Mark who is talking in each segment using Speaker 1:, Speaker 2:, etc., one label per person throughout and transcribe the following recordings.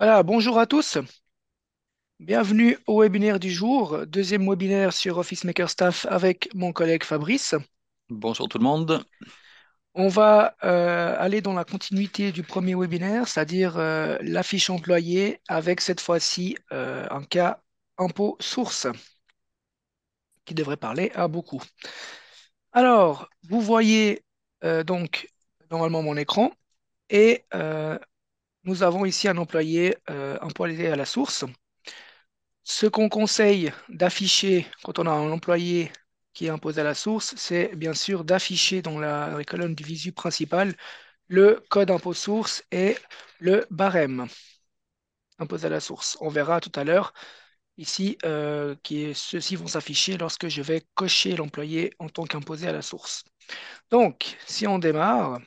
Speaker 1: Voilà, bonjour à tous. Bienvenue au webinaire du jour, deuxième webinaire sur Office Maker Staff avec mon collègue Fabrice.
Speaker 2: Bonjour tout le monde.
Speaker 1: On va aller dans la continuité du premier webinaire, c'est-à-dire la fiche employée avec cette fois-ci un cas impôt source qui devrait parler à beaucoup. Alors, vous voyez donc normalement mon écran et nous avons ici un employé employé à la source. Ce qu'on conseille d'afficher quand on a un employé qui est imposé à la source, c'est bien sûr d'afficher dans les colonnes du visu principal le code impôt source et le barème imposé à la source. On verra tout à l'heure ici que ceux-ci vont s'afficher lorsque je vais cocher l'employé en tant qu'imposé à la source. Donc, si on démarre,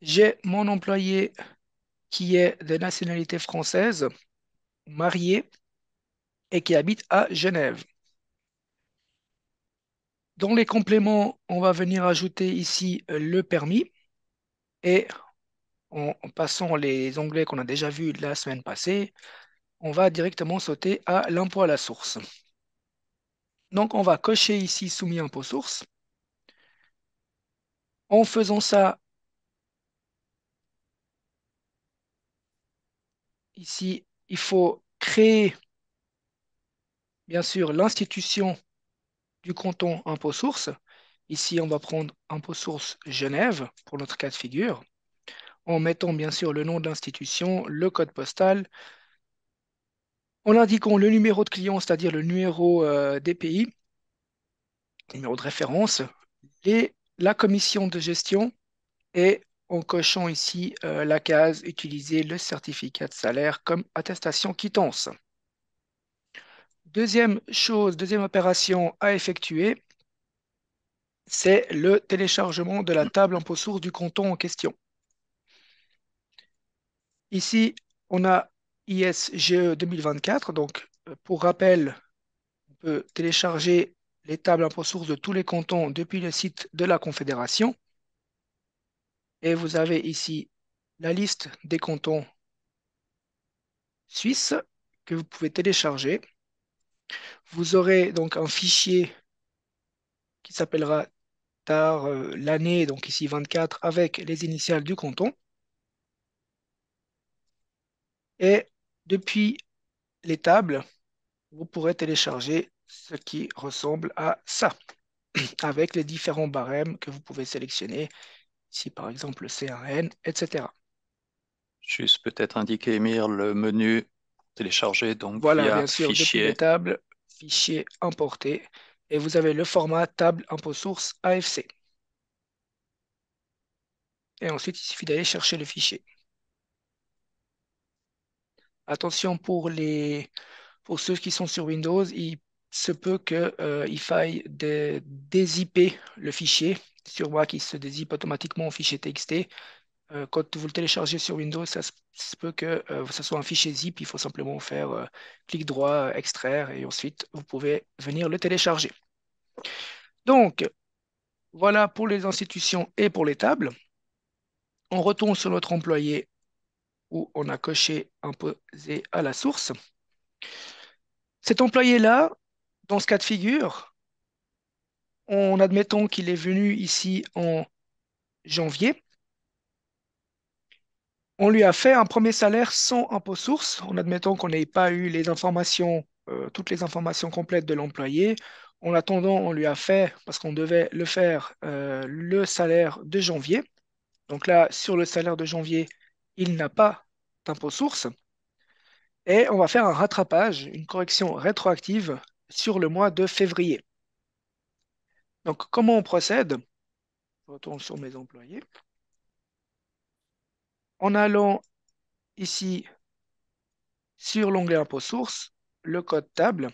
Speaker 1: j'ai mon employé qui est de nationalité française, marié et qui habite à Genève. Dans les compléments, on va venir ajouter ici le permis et en passant les onglets qu'on a déjà vus la semaine passée, on va directement sauter à l'impôt à la source. Donc on va cocher ici soumis impôt source. En faisant ça, ici, il faut créer bien sûr l'institution du canton impôt source. Ici, on va prendre impôt source Genève pour notre cas de figure, en mettant bien sûr le nom de l'institution, le code postal, en indiquant le numéro de client, c'est-à-dire le numéro DPI, numéro de référence, et la commission de gestion, et en cochant ici la case utiliser le certificat de salaire comme attestation quittance. Deuxième chose, deuxième opération à effectuer, c'est le téléchargement de la table impôt source du canton en question. Ici, on a ISGE 2024, donc pour rappel, on peut télécharger les tables impôt sources de tous les cantons depuis le site de la Confédération. Et vous avez ici la liste des cantons suisses que vous pouvez télécharger. Vous aurez donc un fichier qui s'appellera TAR l'année, donc ici 24, avec les initiales du canton. Et depuis les tables, vous pourrez télécharger ce qui ressemble à ça, avec les différents barèmes que vous pouvez sélectionner, ici par exemple le CRN, etc.
Speaker 2: Juste peut-être indiquer, Émile, le menu télécharger donc
Speaker 1: Voilà,
Speaker 2: via
Speaker 1: bien sûr, depuis les
Speaker 2: fichier.
Speaker 1: tables, fichier importé, et vous avez le format table impôt source AFC. Et ensuite, il suffit d'aller chercher le fichier. Attention pour ceux qui sont sur Windows, il se peut qu'il faille dézipper le fichier. Sur Mac, il se dézippe automatiquement en fichier TXT. Quand vous le téléchargez sur Windows, ça se peut que ce soit un fichier zip. Il faut simplement faire clic droit, extraire, et ensuite, vous pouvez venir le télécharger. Donc, voilà pour les institutions et pour les tables. On retourne sur notre employé où on a coché imposé à la source. Cet employé-là, dans ce cas de figure, en admettant qu'il est venu ici en janvier, on lui a fait un premier salaire sans impôt source, en admettant qu'on n'ait pas eu les informations, toutes les informations complètes de l'employé. En attendant, on lui a fait, parce qu'on devait le faire, le salaire de janvier. Donc là, sur le salaire de janvier, il n'a pas d'impôt source. Et on va faire un rattrapage, une correction rétroactive sur le mois de février. Donc, comment on procède? Je retourne sur mes employés. En allant ici sur l'onglet impôt source, le code table.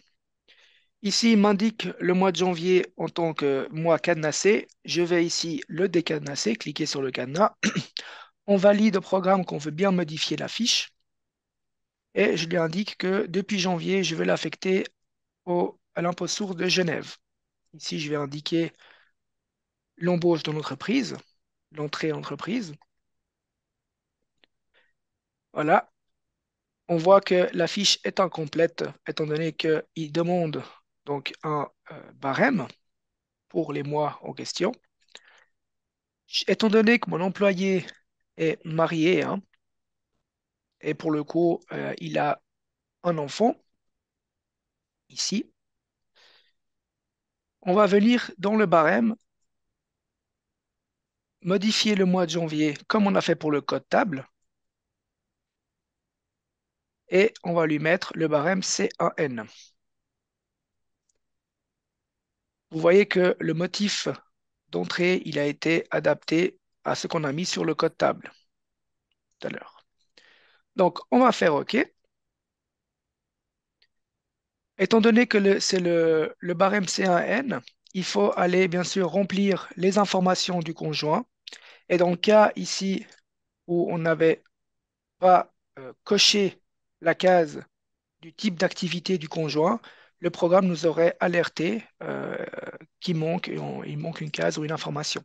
Speaker 1: Ici, il m'indique le mois de janvier en tant que mois cadenassé. Je vais ici le décadenasser, cliquer sur le cadenas. On valide au programme qu'on veut bien modifier la fiche. Et je lui indique que depuis janvier, je vais l'affecter à l'impôt source de Genève. Ici, je vais indiquer l'embauche de l'entreprise, l'entrée entreprise. Voilà, on voit que la fiche est incomplète étant donné qu'il demande donc un barème pour les mois en question. Étant donné que mon employé est marié, hein, et pour le coup, il a un enfant ici, on va venir dans le barème, modifier le mois de janvier comme on a fait pour le code table, et on va lui mettre le barème C1N. Vous voyez que le motif d'entrée, il a été adapté à ce qu'on a mis sur le code table tout à l'heure. Donc, on va faire OK. Étant donné que c'est le barème C1N, il faut aller bien sûr remplir les informations du conjoint. Et dans le cas ici où on n'avait pas coché la case du type d'activité du conjoint, le programme nous aurait alerté qu'il manque, il manque une case ou une information.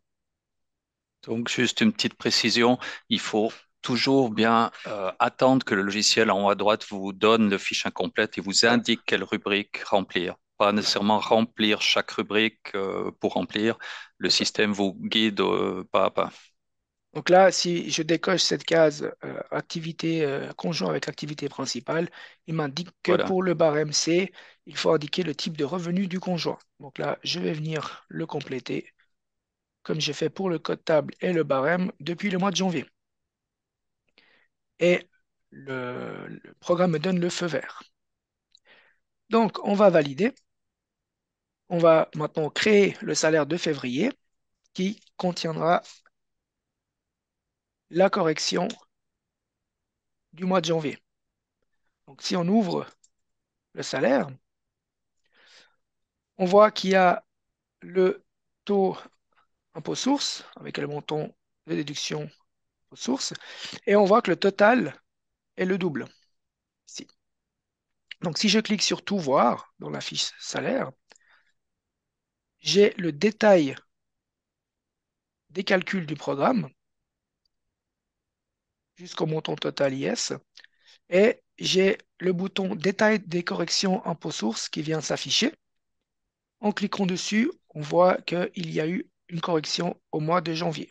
Speaker 2: Donc, juste une petite précision, il faut toujours bien attendre que le logiciel en haut à droite vous donne le fiche incomplète et vous
Speaker 1: Voilà.
Speaker 2: indique quelle rubrique remplir. Pas
Speaker 1: Voilà.
Speaker 2: nécessairement remplir chaque rubrique pour remplir. Le
Speaker 1: C'est ça.
Speaker 2: système vous guide pas à pas.
Speaker 1: Donc là, si je décoche cette case activité conjoint avec activité principale, il m'indique que
Speaker 2: Voilà.
Speaker 1: pour le barème C, il faut indiquer le type de revenu du conjoint. Donc là, je vais venir le compléter comme j'ai fait pour le code table et le barème depuis le mois de janvier. Et le programme me donne le feu vert. Donc, on va valider. On va maintenant créer le salaire de février qui contiendra la correction du mois de janvier. Donc, si on ouvre le salaire, on voit qu'il y a le taux impôt source avec le montant de déduction impôt source et on voit que le total est le double ici. Donc, si je clique sur tout voir dans la fiche salaire, j'ai le détail des calculs du programme jusqu'au montant total IS et j'ai le bouton détail des corrections impôt source qui vient s'afficher. En cliquant dessus, on voit qu'il y a eu une correction au mois de janvier.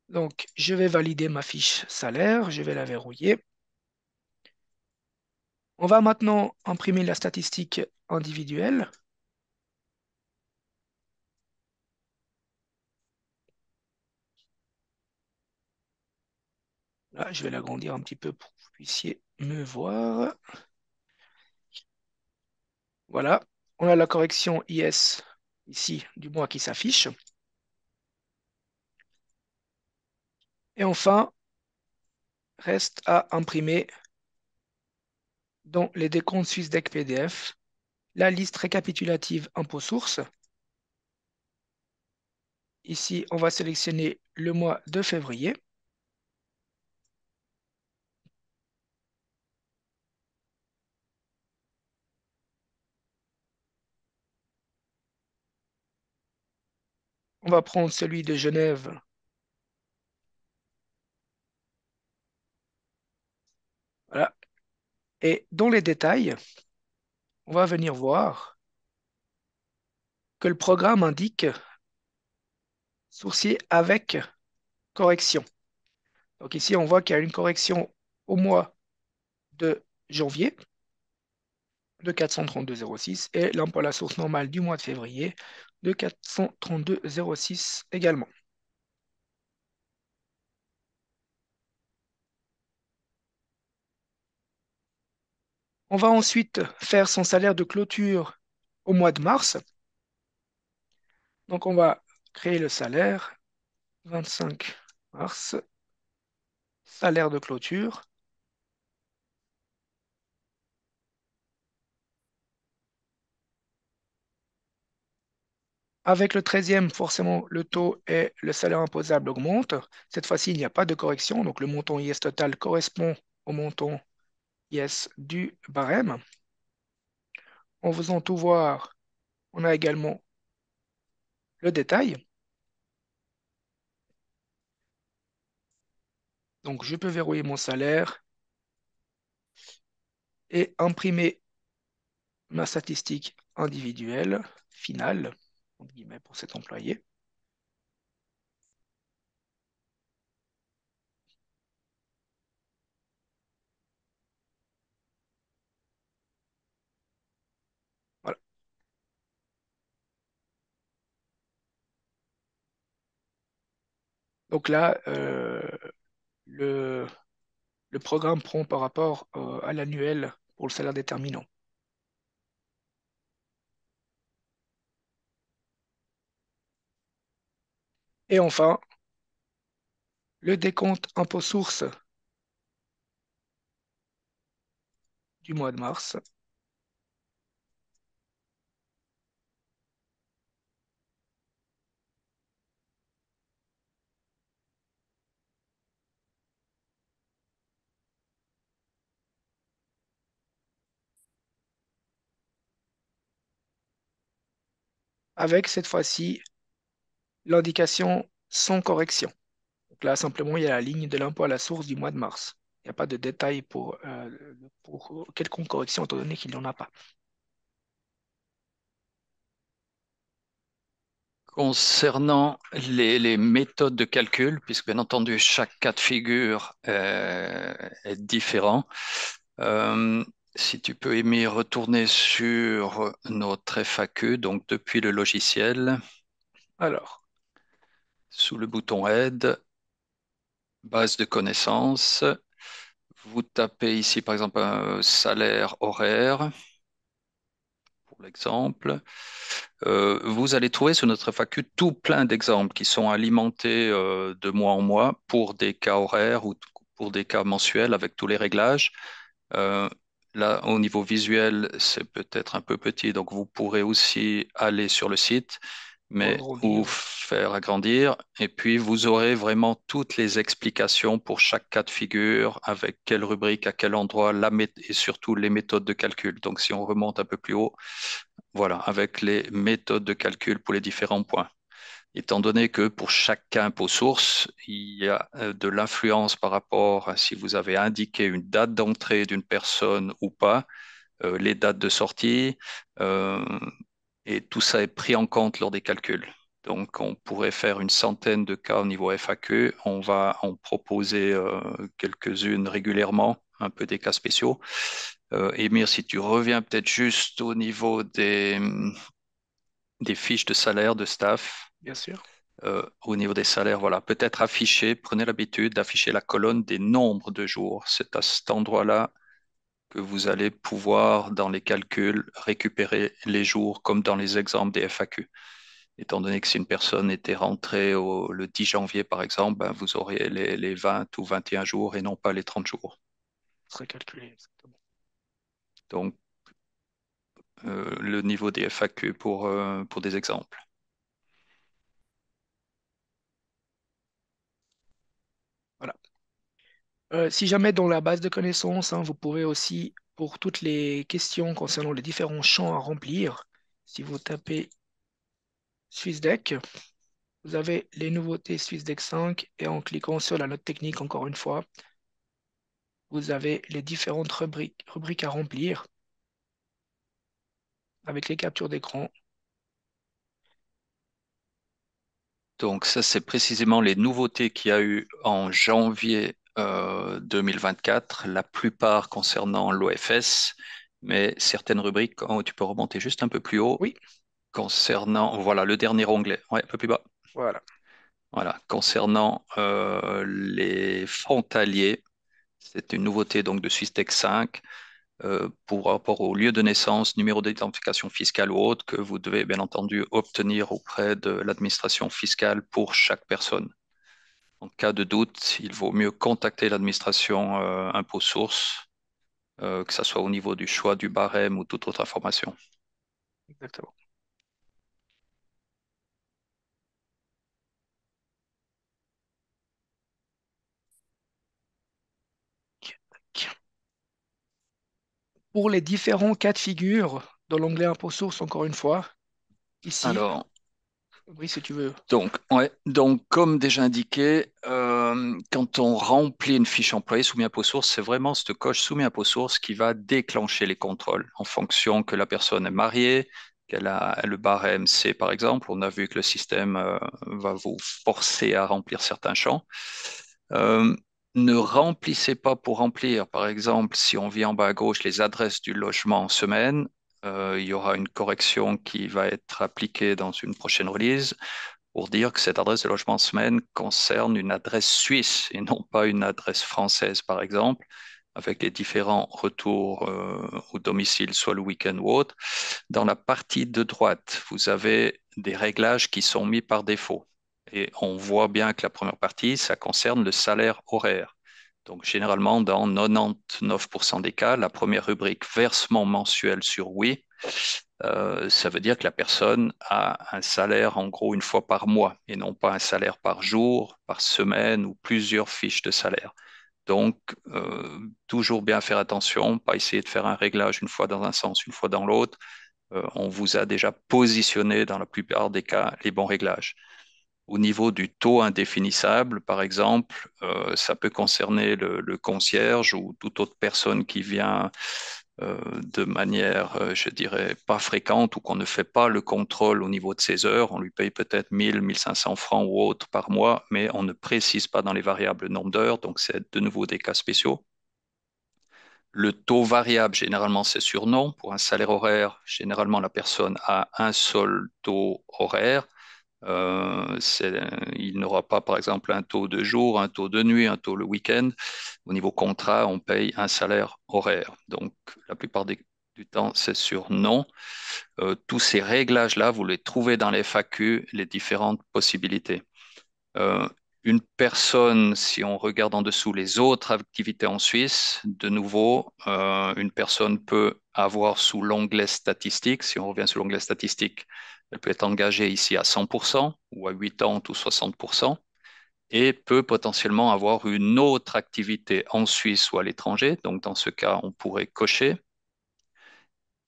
Speaker 1: Donc, je vais valider ma fiche salaire, je vais la verrouiller. On va maintenant imprimer la statistique individuelle. Là, je vais l'agrandir un petit peu pour que vous puissiez me voir. Voilà, on a la correction IS ici du mois qui s'affiche. Et enfin, reste à imprimer dans les décomptes SwissDec PDF la liste récapitulative impôt source. Ici, on va sélectionner le mois de février. On va prendre celui de Genève. Voilà. Et dans les détails, on va venir voir que le programme indique sourcier avec correction. Donc ici, on voit qu'il y a une correction au mois de janvier de 432,06 et l'impôt à la source normale du mois de février de 432,06 également. On va ensuite faire son salaire de clôture au mois de mars. Donc on va créer le salaire 25 mars, salaire de clôture. Avec le 13e, forcément, le taux et le salaire imposable augmentent. Cette fois-ci, il n'y a pas de correction, donc le montant IS total correspond au montant IS du barème. En faisant tout voir, on a également le détail. Donc, je peux verrouiller mon salaire et imprimer ma statistique individuelle finale, entre guillemets, pour cet employé. Voilà. Donc là, le, le programme prend par rapport à l'annuel pour le salaire déterminant. Et enfin, le décompte impôt source du mois de mars, avec cette fois-ci l'indication sans correction. Donc là, simplement, il y a la ligne de l'impôt à la source du mois de mars. Il n'y a pas de détail pour quelconque correction, étant donné qu'il n'y en a pas.
Speaker 2: Concernant les méthodes de calcul, puisque bien entendu chaque cas de figure est différent, euh, si tu peux, Émile, retourner sur notre FAQ, donc depuis le logiciel,
Speaker 1: Alors,
Speaker 2: sous le bouton Aide, base de connaissances, vous tapez ici par exemple un salaire horaire, pour l'exemple. Vous allez trouver sur notre FAQ tout plein d'exemples qui sont alimentés de mois en mois pour des cas horaires ou pour des cas mensuels avec tous les réglages. Euh, Là, au niveau visuel, c'est peut-être un peu petit, donc vous pourrez aussi aller sur le site,
Speaker 1: pour
Speaker 2: mais ou
Speaker 1: agrandir,
Speaker 2: faire agrandir. Et puis, vous aurez vraiment toutes les explications pour chaque cas de figure, avec quelle rubrique, à quel endroit, et surtout les méthodes de calcul. Donc, si on remonte un peu plus haut, voilà, avec les méthodes de calcul pour les différents points. Étant donné que pour chaque impôt source, il y a de l'influence par rapport à si vous avez indiqué une date d'entrée d'une personne ou pas, les dates de sortie, euh, et tout ça est pris en compte lors des calculs. Donc, on pourrait faire une centaine de cas au niveau FAQ. On va en proposer quelques-unes régulièrement, un peu des cas spéciaux. Émir, si tu reviens peut-être juste au niveau des fiches de salaire de staff,
Speaker 1: bien sûr.
Speaker 2: au niveau des salaires, voilà, peut-être afficher, prenez l'habitude d'afficher la colonne des nombres de jours. C'est à cet endroit-là que vous allez pouvoir, dans les calculs, récupérer les jours comme dans les exemples des FAQ. Étant donné que si une personne était rentrée le 10 janvier, par exemple, ben, vous auriez les 20 ou 21 jours et non pas les 30 jours.
Speaker 1: Très calculé, exactement.
Speaker 2: Donc, le niveau des FAQ pour des exemples.
Speaker 1: Voilà. Si jamais dans la base de connaissances, hein, vous pouvez aussi, pour toutes les questions concernant les différents champs à remplir, si vous tapez SwissDeck, vous avez les nouveautés SwissDeck 5 et en cliquant sur la note technique, encore une fois, vous avez les différentes rubriques à remplir avec les captures d'écran.
Speaker 2: Donc, ça, c'est précisément les nouveautés qu'il y a eu en janvier 2024, la plupart concernant l'OFS, mais certaines rubriques, oh, tu peux remonter juste un peu plus haut,
Speaker 1: Oui,
Speaker 2: concernant, voilà, le dernier onglet, ouais, un peu plus bas.
Speaker 1: voilà,
Speaker 2: Voilà, concernant les frontaliers, c'est une nouveauté donc de SwissTech 5 pour rapport au lieu de naissance, numéro d'identification fiscale ou autre que vous devez bien entendu obtenir auprès de l'administration fiscale pour chaque personne. En cas de doute, il vaut mieux contacter l'administration impôt source, que ce soit au niveau du choix du barème ou toute autre information.
Speaker 1: exactement. Pour les différents cas de figure, dans l'onglet impôt source, encore une fois, ici,
Speaker 2: Alors,
Speaker 1: Oui, si tu veux.
Speaker 2: Donc, comme déjà indiqué, quand on remplit une fiche employée soumis impôt source, c'est vraiment cette coche soumis impôt source qui va déclencher les contrôles en fonction que la personne est mariée, qu'elle a le barème C par exemple. On a vu que le système va vous forcer à remplir certains champs. Euh, Ne remplissez pas pour remplir. Par exemple, si on vit en bas à gauche les adresses du logement en semaine, il y aura une correction qui va être appliquée dans une prochaine release pour dire que cette adresse de logement semaine concerne une adresse suisse et non pas une adresse française, par exemple, avec les différents retours au domicile, soit le week-end ou autre. Dans la partie de droite, vous avez des réglages qui sont mis par défaut. Et on voit bien que la première partie, ça concerne le salaire horaire. Donc, généralement, dans 99% des cas, la première rubrique versement mensuel sur oui, ça veut dire que la personne a un salaire en gros une fois par mois et non pas un salaire par jour, par semaine ou plusieurs fiches de salaire. Donc, toujours bien faire attention, pas essayer de faire un réglage une fois dans un sens, une fois dans l'autre. On vous a déjà positionné dans la plupart des cas les bons réglages. Au niveau du taux indéfinissable, par exemple, ça peut concerner le concierge ou toute autre personne qui vient de manière, je dirais, pas fréquente ou qu'on ne fait pas le contrôle au niveau de ses heures. On lui paye peut-être 1000, 1500 francs ou autre par mois, mais on ne précise pas dans les variables le nombre d'heures, donc c'est de nouveau des cas spéciaux. Le taux variable, généralement, c'est sur non. Pour un salaire horaire, généralement, la personne a un seul taux horaire. Il n'aura pas, par exemple, un taux de jour, un taux de nuit, un taux le week-end. Au niveau contrat, on paye un salaire horaire. Donc, la plupart du temps, c'est sur non. Tous ces réglages-là, vous les trouvez dans les FAQ, les différentes possibilités. Euh, une personne, si on regarde en dessous les autres activités en Suisse, de nouveau, une personne peut avoir sous l'onglet statistique, si on revient sur l'onglet statistique, elle peut être engagée ici à 100% ou à 80 ou 60% et peut potentiellement avoir une autre activité en Suisse ou à l'étranger. Donc, dans ce cas, on pourrait cocher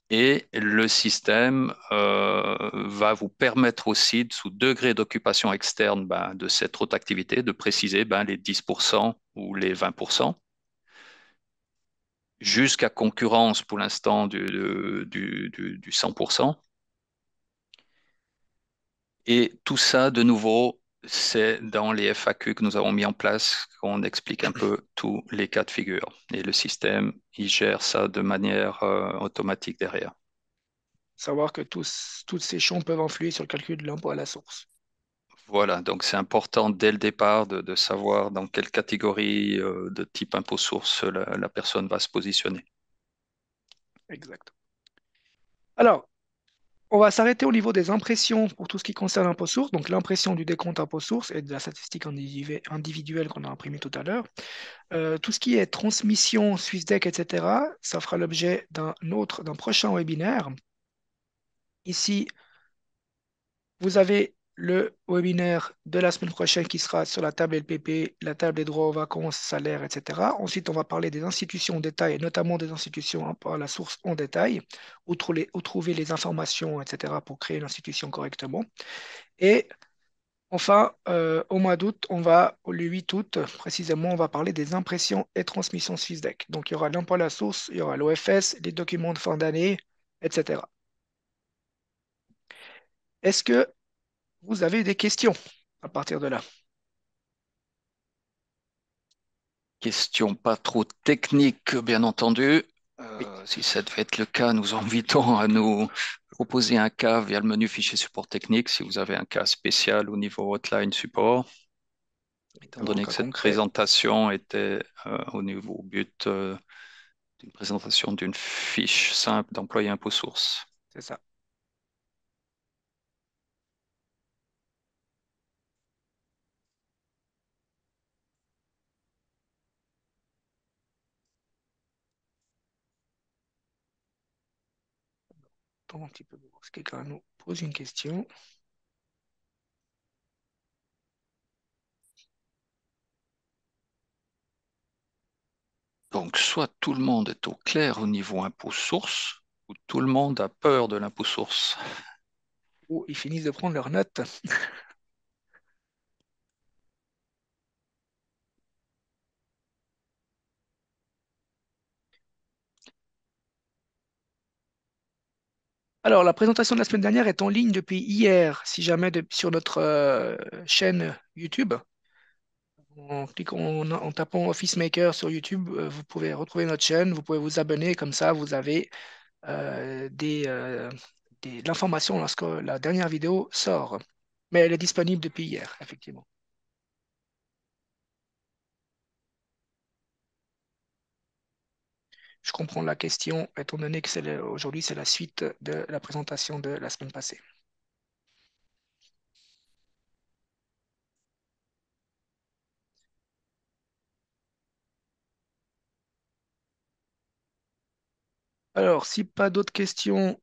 Speaker 2: et le système va vous permettre aussi, sous degré d'occupation externe de cette autre activité, de préciser les 10% ou les 20%, jusqu'à concurrence pour l'instant du 100%. Et tout ça, de nouveau, c'est dans les FAQ que nous avons mis en place qu'on explique un peu tous les cas de figure. Et le système, il gère ça de manière automatique derrière.
Speaker 1: Savoir que tous ces champs peuvent influer sur le calcul de l'impôt à la source.
Speaker 2: Voilà, donc c'est important dès le départ de savoir dans quelle catégorie de type impôt source la personne va se positionner.
Speaker 1: Exact. Alors, on va s'arrêter au niveau des impressions pour tout ce qui concerne l'impôt source, donc l'impression du décompte impôt source et de la statistique individuelle qu'on a imprimée tout à l'heure. Tout ce qui est transmission, SwissDeck, etc., ça fera l'objet d'un prochain webinaire. Ici, vous avez le webinaire de la semaine prochaine qui sera sur la table LPP, la table des droits aux vacances, salaires, etc. Ensuite, on va parler des institutions en détail, et notamment des institutions à la source en détail, où trouver les informations, etc., pour créer l'institution correctement. Et enfin, au mois d'août, le 8 août précisément, on va parler des impressions et transmissions SwissDeck. Donc, il y aura l'impôt à la source, il y aura l'OFS, les documents de fin d'année, etc. Est-ce que vous avez des questions à partir de là?
Speaker 2: Question pas trop technique, bien entendu.
Speaker 1: Oui,
Speaker 2: Si ça devait être le cas, nous invitons à nous proposer un cas via le menu fichier support technique si vous avez un cas spécial au niveau hotline support. Étant
Speaker 1: avoir un
Speaker 2: donné
Speaker 1: cas
Speaker 2: que cette
Speaker 1: concret,
Speaker 2: présentation était au niveau but d'une présentation d'une fiche simple d'employé impôt source.
Speaker 1: c'est ça. Attends un petit peu pour voir si quelqu'un nous pose une question.
Speaker 2: Donc, soit tout le monde est au clair au niveau impôt source, ou tout le monde a peur de l'impôt source.
Speaker 1: ou ils finissent de prendre leurs notes. Alors, la présentation de la semaine dernière est en ligne depuis hier. Si jamais sur notre chaîne YouTube, en tapant Office Maker sur YouTube, vous pouvez retrouver notre chaîne, vous pouvez vous abonner, comme ça vous avez de l'information lorsque la dernière vidéo sort. Mais elle est disponible depuis hier, effectivement. Je comprends la question, étant donné que aujourd'hui, c'est la suite de la présentation de la semaine passée. Alors, si pas d'autres questions,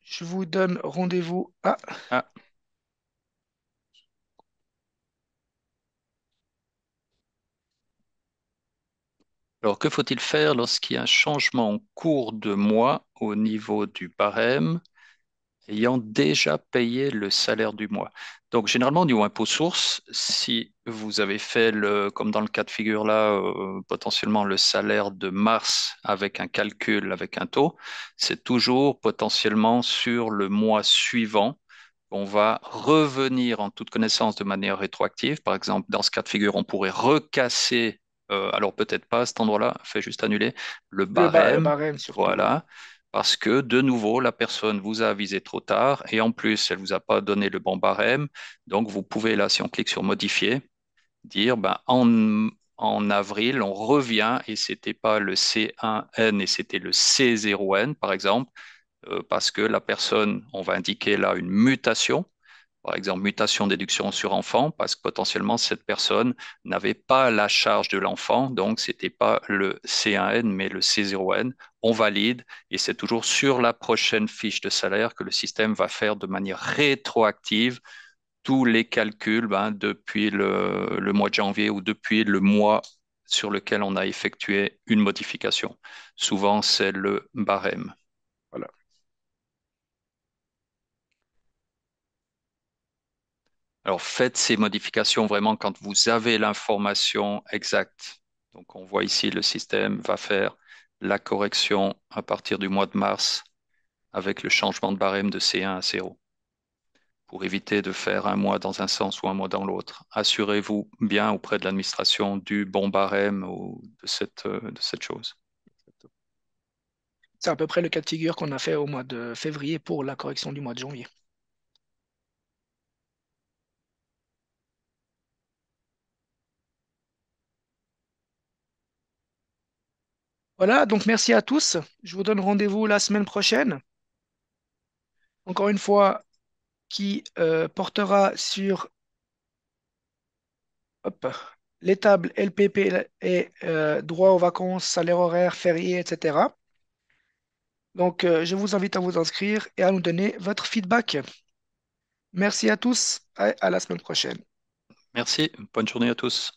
Speaker 1: je vous donne rendez-vous. Ah,
Speaker 2: Ah, alors, que faut-il faire lorsqu'il y a un changement en cours de mois au niveau du barème ayant déjà payé le salaire du mois? Donc, généralement, au niveau impôt source, si vous avez fait, comme dans le cas de figure là, potentiellement le salaire de mars avec un calcul, avec un taux, c'est toujours potentiellement sur le mois suivant. On va revenir en toute connaissance de manière rétroactive. Par exemple, dans ce cas de figure, on pourrait recasser, alors peut-être pas à cet endroit-là, fait juste annuler, le
Speaker 1: le
Speaker 2: barème,
Speaker 1: barème surtout, oui.
Speaker 2: voilà, parce que de nouveau, la personne vous a avisé trop tard et en plus, elle vous a pas donné le bon barème. Donc, vous pouvez là, si on clique sur modifier, dire ben, en avril, on revient et c'était pas le C1N et c'était le C0N, par exemple, parce que la personne, on va indiquer là une mutation, par exemple mutation déduction sur enfant, parce que potentiellement cette personne n'avait pas la charge de l'enfant, donc c'était pas le C1N mais le C0N. On valide et c'est toujours sur la prochaine fiche de salaire que le système va faire de manière rétroactive tous les calculs ben, depuis le mois de janvier ou depuis le mois sur lequel on a effectué une modification. Souvent, c'est le barème.
Speaker 1: Voilà.
Speaker 2: Alors, faites ces modifications vraiment quand vous avez l'information exacte. Donc, on voit ici, le système va faire la correction à partir du mois de mars avec le changement de barème de C1 à C0 pour éviter de faire un mois dans un sens ou un mois dans l'autre. Assurez-vous bien auprès de l'administration du bon barème ou de cette chose.
Speaker 1: C'est à peu près le cas de figure qu'on a fait au mois de février pour la correction du mois de janvier. Voilà, donc merci à tous. Je vous donne rendez-vous la semaine prochaine. Encore une fois, qui portera sur hop, les tables LPP et droit aux vacances, salaire horaire, férié, etc. Donc, je vous invite à vous inscrire et à nous donner votre feedback. Merci à tous et à la semaine prochaine.
Speaker 2: Merci, bonne journée à tous.